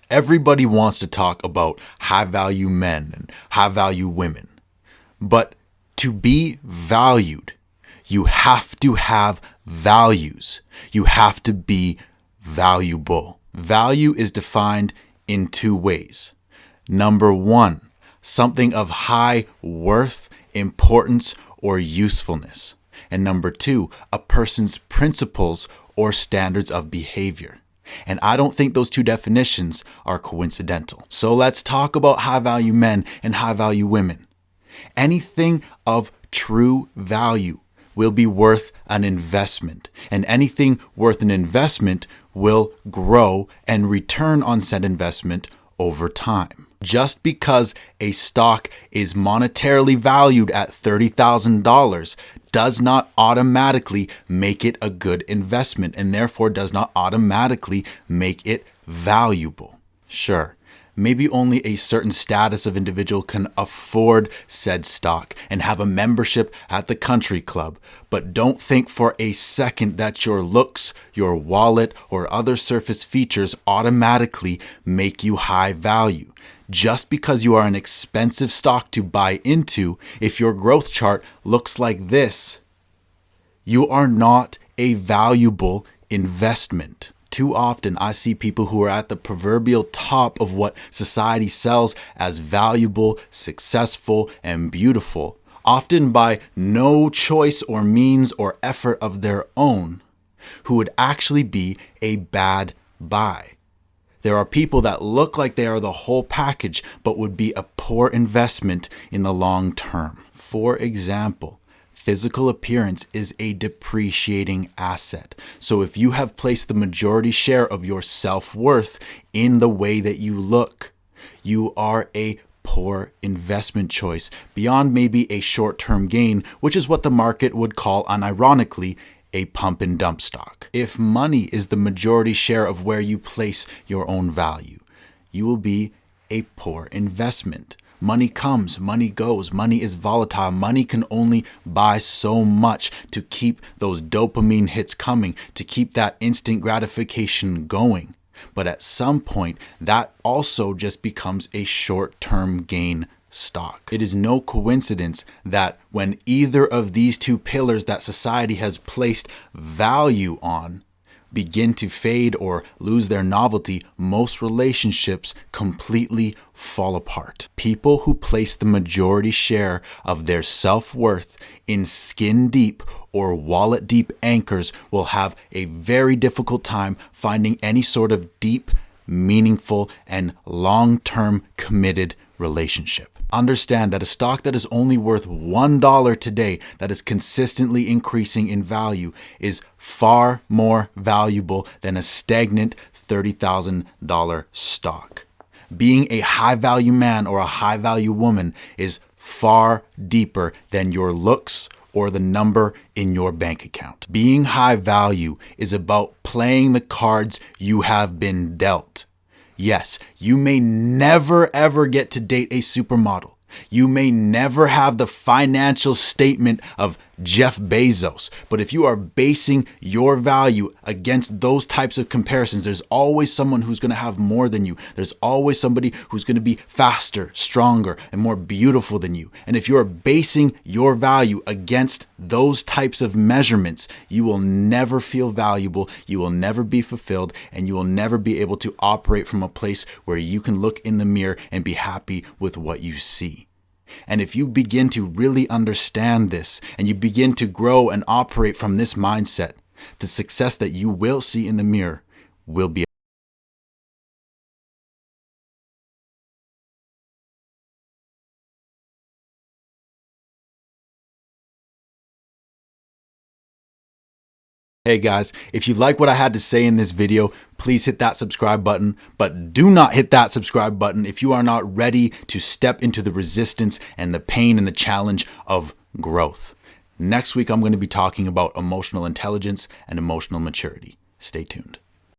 Everybody wants to talk about high value men and high value women. But to be valued, you have to have values. You have to be valuable. Value is defined in two ways. Number one, something of high worth, importance, or usefulness. And number two, a person's principles or standards of behavior. And I don't think those two definitions are coincidental. So let's talk about high value men and high value women. Anything of true value will be worth an investment, and anything worth an investment will grow and return on said investment over time. Just because a stock is monetarily valued at $30,000 does not automatically make it a good investment, and therefore does not automatically make it valuable. Sure, maybe only a certain status of individual can afford said stock and have a membership at the country club, but don't think for a second that your looks, your wallet, or other surface features automatically make you high value. Just because you are an expensive stock to buy into, if your growth chart looks like this, you are not a valuable investment. Too often I see people who are at the proverbial top of what society sells as valuable, successful, and beautiful, often by no choice or means or effort of their own, who would actually be a bad buy. There are people that look like they are the whole package, but would be a poor investment in the long term. For example, physical appearance is a depreciating asset. So if you have placed the majority share of your self-worth in the way that you look, you are a poor investment choice beyond maybe a short-term gain, which is what the market would call, unironically, a pump and dump stock. If money is the majority share of where you place your own value, you will be a poor investment. Money comes, money goes, money is volatile. Money can only buy so much to keep those dopamine hits coming, to keep that instant gratification going. But at some point, that also just becomes a short-term gain stock. It is no coincidence that when either of these two pillars that society has placed value on begin to fade or lose their novelty, most relationships completely fall apart. People who place the majority share of their self-worth in skin deep or wallet deep anchors will have a very difficult time finding any sort of deep, meaningful, and long-term committed relationship. Understand that a stock that is only worth $1 today, that is consistently increasing in value, is far more valuable than a stagnant $30,000 stock. Being a high value man or a high value woman is far deeper than your looks or the number in your bank account. Being high value is about playing the cards you have been dealt. Yes, you may never ever get to date a supermodel. You may never have the financial statement of Jeff Bezos, but if you are basing your value against those types of comparisons, there's always someone who's going to have more than you. There's always somebody who's going to be faster, stronger, and more beautiful than you. And if you are basing your value against those types of measurements, you will never feel valuable, you will never be fulfilled, and you will never be able to operate from a place where you can look in the mirror and be happy with what you see. And if you begin to really understand this and you begin to grow and operate from this mindset, the success that you will see in the mirror will be Hey guys, if you like what I had to say in this video, please hit that subscribe button, but do not hit that subscribe button if you are not ready to step into the resistance and the pain and the challenge of growth. Next week, I'm going to be talking about emotional intelligence and emotional maturity. Stay tuned.